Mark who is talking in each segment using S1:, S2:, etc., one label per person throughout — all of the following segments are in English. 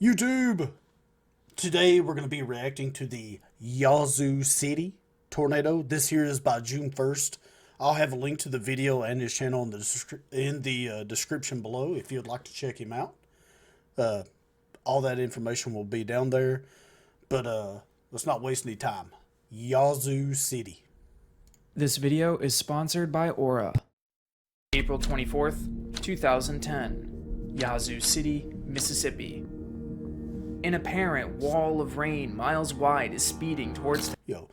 S1: YouTube! Today we're going to be reacting to the Yazoo City tornado. This here is by June 1st. I'll have a link to the video and his channel in the description below if you'd like to check him out. All that information will be down there. But let's not waste any time. Yazoo City.
S2: This video is sponsored by Aura. April 24th, 2010. Yazoo City, Mississippi. An apparent wall of rain miles wide is speeding towards...
S1: Yo,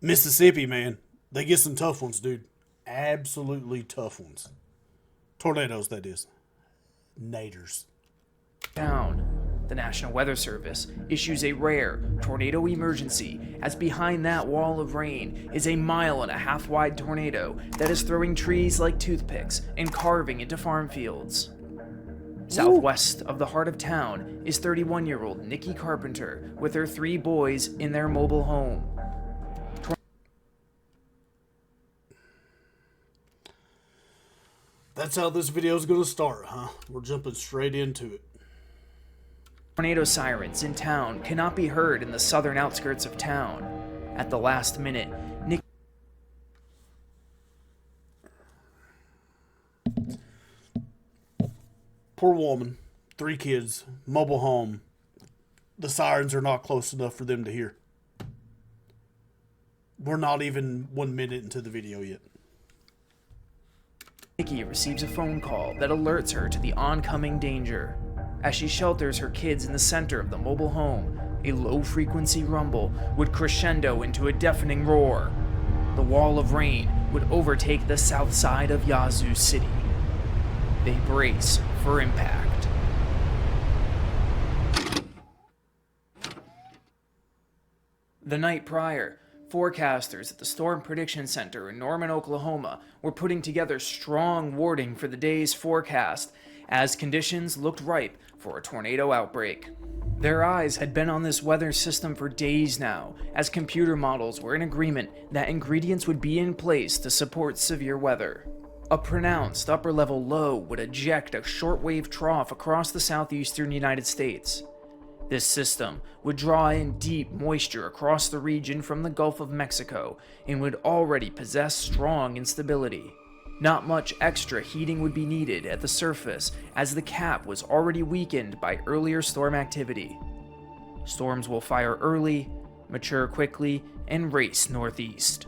S1: Mississippi, man. They get some tough ones, dude. Absolutely tough ones. Tornadoes, that is. Naders.
S2: Town. The National Weather Service issues a rare tornado emergency as behind that wall of rain is a 1.5-mile wide tornado that is throwing trees like toothpicks and carving into farm fields. Southwest of the heart of town is 31-year-old Nikki Carpenter with her 3 boys in their mobile home.
S1: That's how this video is going to start, huh? We're jumping straight into it.
S2: Tornado sirens in town cannot be heard in the southern outskirts of town. At the last minute, Nikki...
S1: Poor woman, 3 kids, mobile home. The sirens are not close enough for them to hear. We're not even 1 minute into the video yet.
S2: Nikki receives a phone call that alerts her to the oncoming danger. As she shelters her kids in the center of the mobile home, a low-frequency rumble would crescendo into a deafening roar. The wall of rain would overtake the south side of Yazoo City. They brace for impact. The night prior, forecasters at the Storm Prediction Center in Norman, Oklahoma were putting together strong wording for the day's forecast as conditions looked ripe for a tornado outbreak. Their eyes had been on this weather system for days now, as computer models were in agreement that ingredients would be in place to support severe weather. A pronounced upper-level low would eject a shortwave trough across the southeastern United States. This system would draw in deep moisture across the region from the Gulf of Mexico and would already possess strong instability. Not much extra heating would be needed at the surface as the cap was already weakened by earlier storm activity. Storms will fire early, mature quickly, and race northeast.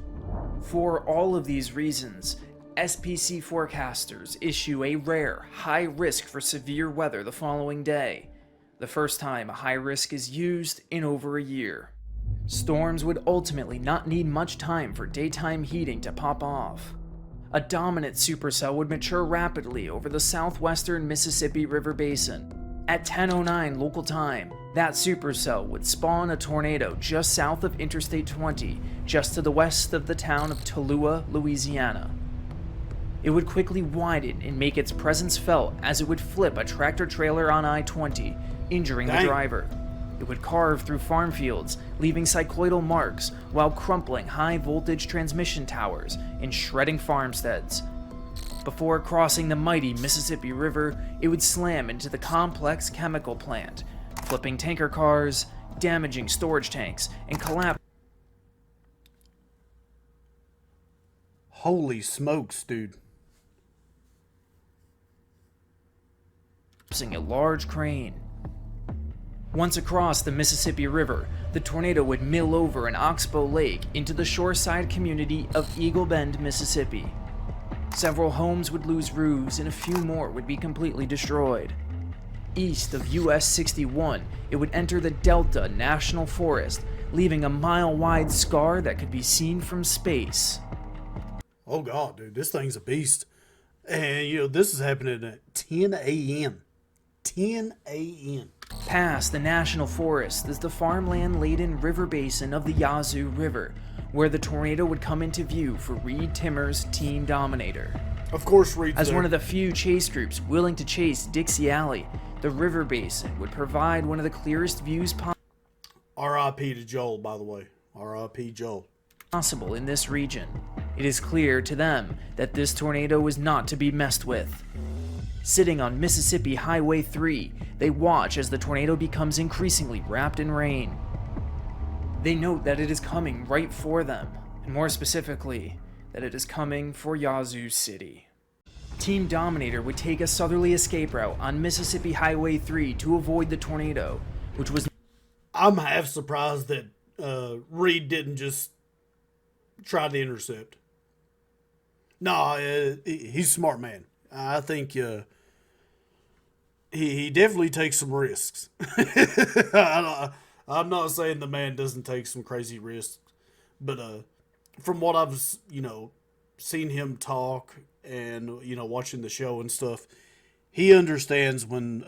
S2: For all of these reasons, SPC forecasters issue a rare high risk for severe weather the following day, the first time a high risk is used in over a year. Storms would ultimately not need much time for daytime heating to pop off. A dominant supercell would mature rapidly over the southwestern Mississippi River Basin. At 10:09 local time, that supercell would spawn a tornado just south of Interstate 20, just to the west of the town of Tallulah, Louisiana. It would quickly widen and make its presence felt as it would flip a tractor-trailer on I-20, injuring the driver. It would carve through farm fields, leaving cycloidal marks while crumpling high-voltage transmission towers and shredding farmsteads. Before crossing the mighty Mississippi River, it would slam into the complex chemical plant, flipping tanker cars, damaging storage tanks, and collapsing.
S1: Holy smokes, dude.
S2: A large crane. Once across the Mississippi River, the tornado would mill over an oxbow lake into the shoreside community of Eagle Bend, Mississippi. Several homes would lose roofs and a few more would be completely destroyed. East of US 61, it would enter the Delta National Forest, leaving a mile-wide scar that could be seen from space.
S1: Oh god, dude, this thing's a beast. And this is happening at 10 a.m. 10 a.m.
S2: Past the National Forest is the farmland-laden river basin of the Yazoo River, where the tornado would come into view for Reed Timmer's Team Dominator.
S1: Of course, Reed's
S2: As
S1: there.
S2: one of the few chase groups willing to chase Dixie Alley, the river basin would provide one of the clearest views
S1: R.I.P. to Joel, by the way. R.I.P. Joel.
S2: possible in this region. It is clear to them that this tornado was not to be messed with. Sitting on Mississippi Highway 3, they watch as the tornado becomes increasingly wrapped in rain. They note that it is coming right for them, and more specifically, that it is coming for Yazoo City. Team Dominator would take a southerly escape route on Mississippi Highway 3 to avoid the tornado, which was...
S1: I'm half surprised that Reed didn't just try to intercept. No, he's a smart man. I think he definitely takes some risks. I'm not saying the man doesn't take some crazy risks, but from what I've seen him talk and watching the show and stuff, he understands when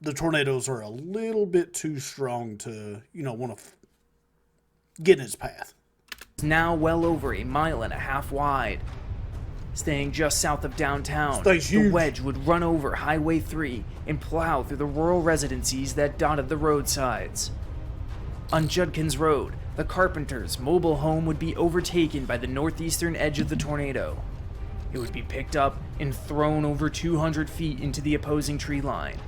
S1: the tornadoes are a little bit too strong to want to get in his path.
S2: Now well over 1.5 miles wide. Staying just south of downtown,
S1: the
S2: wedge would run over Highway 3 and plow through the rural residences that dotted the roadsides. On Judkins Road, the Carpenters' mobile home would be overtaken by the northeastern edge of the tornado. It would be picked up and thrown over 200 feet into the opposing tree line.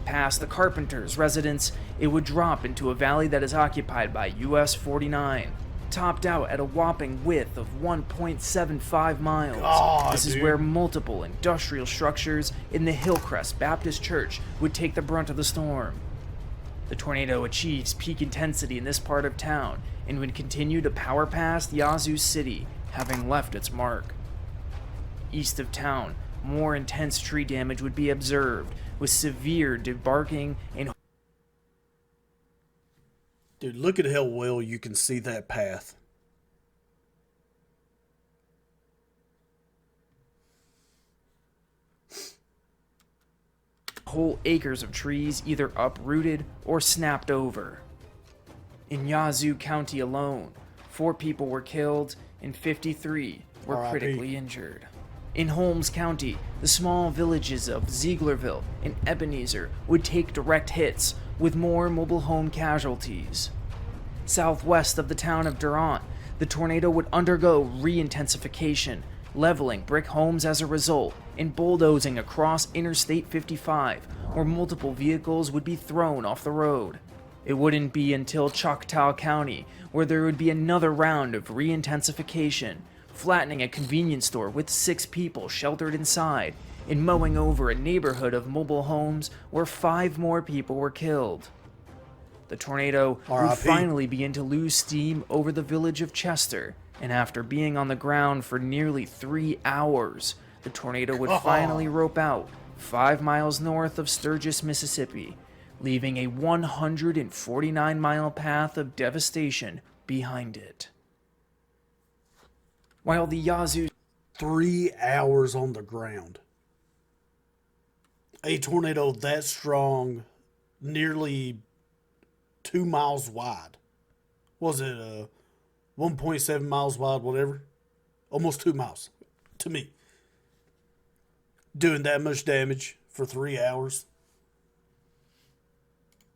S2: Past the Carpenters' residence, it would drop into a valley that is occupied by US 49. Topped out at a whopping width of 1.75 miles. This is where multiple industrial structures in the Hillcrest Baptist Church would take the brunt of the storm. The tornado achieves peak intensity in this part of town and would continue to power past Yazoo City, having left its mark. East of town, more intense tree damage would be observed, with severe debarking and...
S1: Dude, look at how well you can see that path.
S2: Whole acres of trees either uprooted or snapped over. In Yazoo County alone, 4 people were killed and 53 were
S1: R.I.P.
S2: critically injured. In Holmes County, the small villages of Zieglerville and Ebenezer would take direct hits, with more mobile home casualties. Southwest of the town of Durant, the tornado would undergo re-intensification, leveling brick homes as a result, and bulldozing across Interstate 55, where multiple vehicles would be thrown off the road. It wouldn't be until Choctaw County where there would be another round of re-intensification, flattening a convenience store with 6 people sheltered inside, and mowing over a neighborhood of mobile homes where 5 more people were killed. The tornado would finally begin to lose steam over the village of Chester, and after being on the ground for nearly 3 hours, the tornado would finally rope out 5 miles north of Sturgis, Mississippi, leaving a 149-mile path of devastation behind it. While the Yazoo...
S1: 3 hours on the ground. A tornado that strong, nearly 2 miles wide. Was it 1.7 miles wide, whatever? Almost 2 miles, to me. Doing that much damage for 3 hours.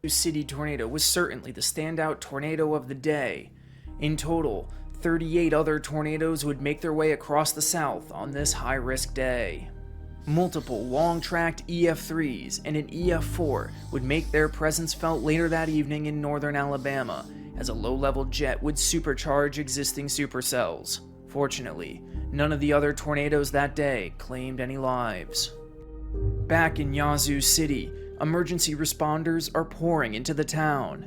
S2: Yazoo City tornado was certainly the standout tornado of the day. In total, 38 other tornadoes would make their way across the South on this high-risk day. Multiple long-tracked EF3s and an EF4 would make their presence felt later that evening in northern Alabama, as a low-level jet would supercharge existing supercells. Fortunately, none of the other tornadoes that day claimed any lives. Back in Yazoo City, emergency responders are pouring into the town.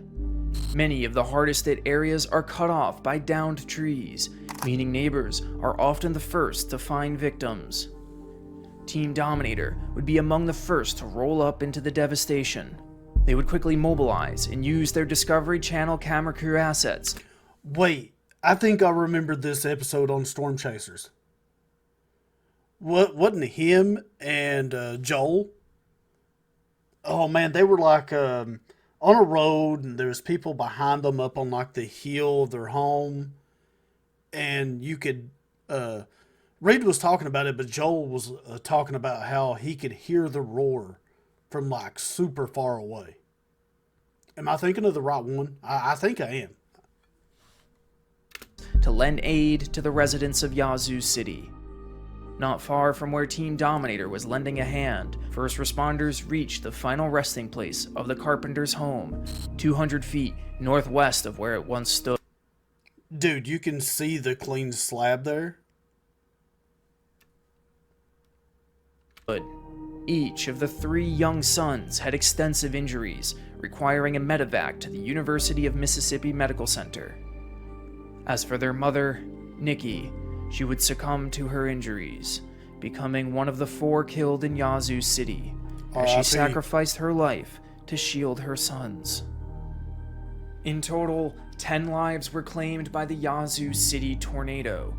S2: Many of the hardest hit areas are cut off by downed trees, meaning neighbors are often the first to find victims. Team Dominator would be among the first to roll up into the devastation. They would quickly mobilize and use their Discovery Channel camera crew assets.
S1: Wait, I think I remembered this episode on Storm Chasers. Wasn't him and Joel? Oh man, they were like on a road, and there was people behind them up on like the hill of their home, and you could Reed was talking about it, but Joel was talking about how he could hear the roar from like super far away. Am I thinking of the right one? I think I am.
S2: To lend aid to the residents of Yazoo City. Not far from where Team Dominator was lending a hand, first responders reached the final resting place of the carpenter's home, 200 feet northwest of where it once stood.
S1: Dude, you can see the clean slab there.
S2: Each of the three young sons had extensive injuries, requiring a medevac to the University of Mississippi Medical Center. As for their mother, Nikki, she would succumb to her injuries, becoming one of the 4 killed in Yazoo City, as she sacrificed her life to shield her sons. In total, 10 lives were claimed by the Yazoo City tornado.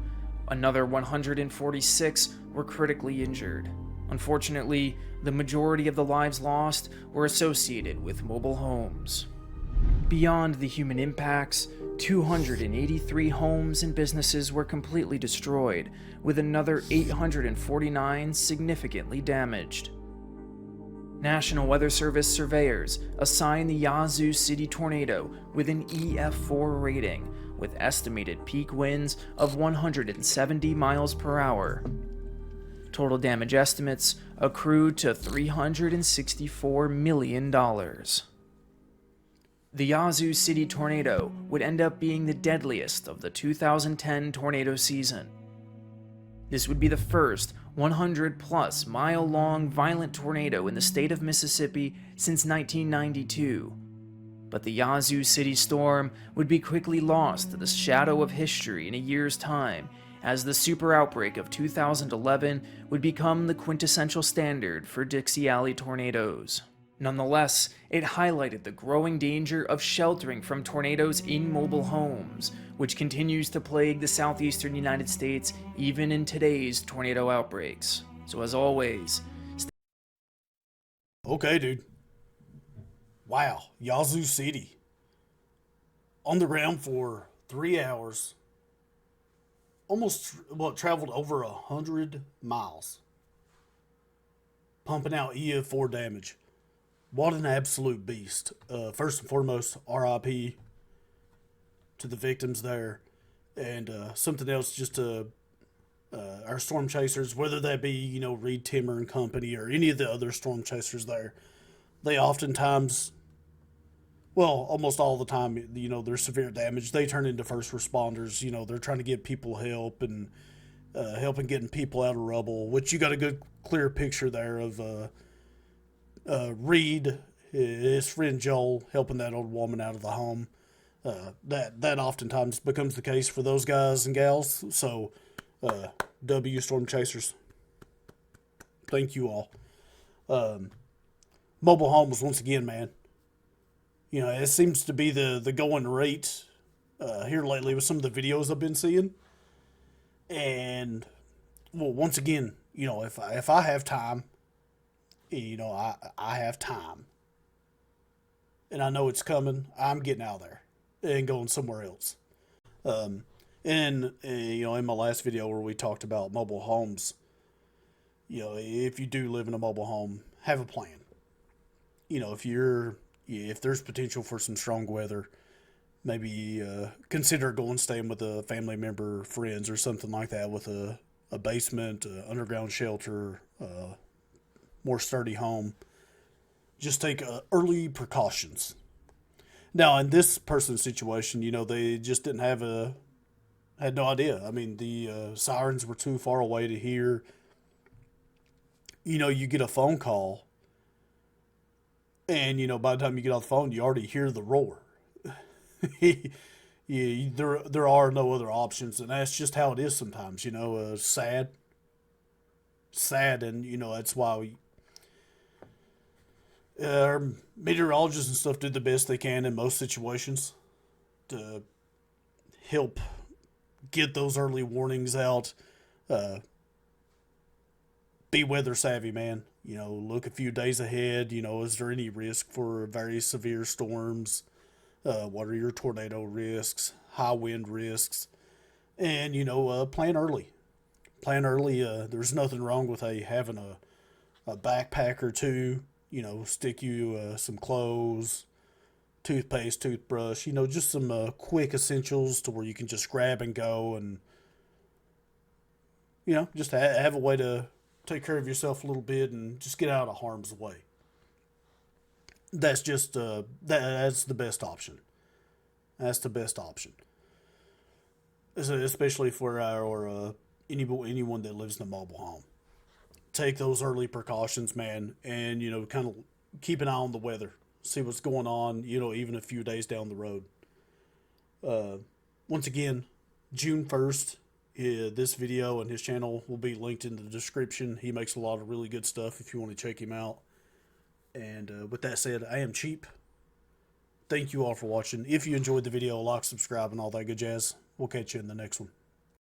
S2: Another 146 were critically injured. Unfortunately, the majority of the lives lost were associated with mobile homes. Beyond the human impacts, 283 homes and businesses were completely destroyed, with another 849 significantly damaged. National Weather Service surveyors assigned the Yazoo City tornado with an EF4 rating, with estimated peak winds of 170 miles per hour. Total damage estimates accrued to $364 million. The Yazoo City tornado would end up being the deadliest of the 2010 tornado season. This would be the first 100-plus mile-long violent tornado in the state of Mississippi since 1992. But the Yazoo City storm would be quickly lost to the shadow of history in a year's time, as the super outbreak of 2011 would become the quintessential standard for Dixie Alley tornadoes. Nonetheless, it highlighted the growing danger of sheltering from tornadoes in mobile homes, which continues to plague the southeastern United States even in today's tornado outbreaks. So as always,
S1: Okay, dude. Wow, Yazoo City. On the ground for 3 hours. Almost, well, traveled over 100 miles. Pumping out EF4 damage. What an absolute beast. First and foremost, RIP to the victims there. And something else, just our storm chasers, whether that be, Reed Timmer and Company or any of the other storm chasers there, they oftentimes, well, almost all the time, there's severe damage. They turn into first responders. They're trying to get people help and helping getting people out of rubble, which you got a good, clear picture there of Reed, his friend Joel, helping that old woman out of the home. That oftentimes becomes the case for those guys and gals. So, W Storm Chasers, thank you all. Mobile homes, once again, man. It seems to be the going rate here lately with some of the videos I've been seeing. And, well, once again, if I have time, I have time. And I know it's coming. I'm getting out of there and going somewhere else. And in my last video where we talked about mobile homes, if you do live in a mobile home, have a plan. If there's potential for some strong weather, maybe consider going staying with a family member, friends, or something like that with a basement, underground shelter, more sturdy home. Just take early precautions. Now, in this person's situation, they just didn't had no idea. I mean, the sirens were too far away to hear. You get a phone call, and, by the time you get off the phone, you already hear the roar. There are no other options, and that's just how it is sometimes, sad, and, that's why our meteorologists and stuff do the best they can in most situations to help get those early warnings out. Be weather savvy, man. Look a few days ahead. Is there any risk for very severe storms? What are your tornado risks, high wind risks? And, plan early. Plan early. There's nothing wrong with having a backpack or two. Stick you some clothes, toothpaste, toothbrush, just some quick essentials to where you can just grab and go and just have a way to take care of yourself a little bit and just get out of harm's way. That's just that's the best option. That's the best option, especially for our anyone that lives in a mobile home. Take those early precautions, man, and kind of keep an eye on the weather, see what's going on. Even a few days down the road. Once again, June 1st. This video and his channel will be linked in the description. He makes a lot of really good stuff if you want to check him out. And with that said, I am cheap. Thank you all for watching. If you enjoyed the video, like, subscribe, and all that good jazz. We'll catch you in the next one.